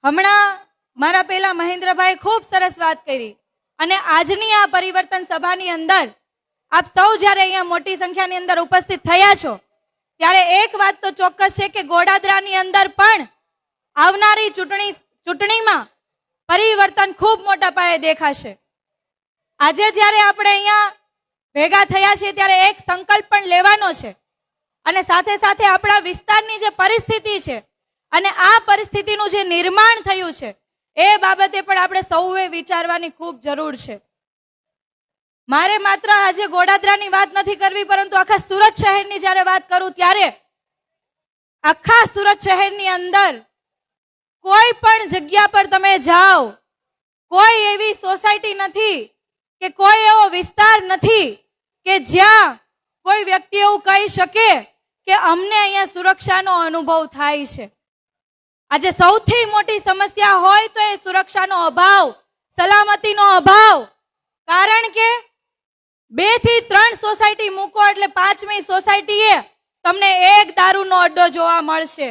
હમણાં મારા પેલા મહેન્દ્રભાઈ ખૂબ સરસ વાત કરી અને આજની આ પરિવર્તન સભાની અંદર આપ સૌ જ્યારે અહીંયા મોટી સંખ્યાની અંદર ઉપસ્થિત થયા છો ત્યારે એક વાત તો ચોક્કસ છે કે ગોડાદરાની અંદર પણ આવનારી ચૂંટણીમાં પરિવર્તન ખૂબ મોટા પાયે દેખાશે. આજે જ્યારે આપણે અહીંયા ભેગા થયા છીએ ત્યારે એક સંકલ્પ પણ લેવાનો છે અને સાથે સાથે આપણા વિસ્તારની જે પરિસ્થિતિ છે અને આ પરિસ્થિતિનું જે નિર્માણ થયું છે એ બાબતે પણ આપણે સૌએ વિચારવાની ખૂબ જરૂર છે. મારે માત્ર આજે ગોડાદરાની વાત નથી કરવી, પરંતુ આખા સુરત શહેરની જ્યારે વાત કરું ત્યારે આખા સુરત શહેરની અંદર કોઈ પણ જગ્યા પર તમે જાઓ, કોઈ એવી સોસાયટી નથી કે કોઈ એવો વિસ્તાર નથી કે જ્યાં કોઈ વ્યક્તિ એવું કહી શકે કે અમને અહીંયા સુરક્ષાનો અનુભવ થાય છે. આજે સૌથી મોટી સમસ્યા હોય તો એ સુરક્ષાનો અભાવ, સલામતીનો અભાવ. કારણ કે 2 થી 3 સોસાયટી મૂકો એટલે 5મી સોસાયટીએ તમને એક દારૂનો અડ્ડો જોવા મળશે.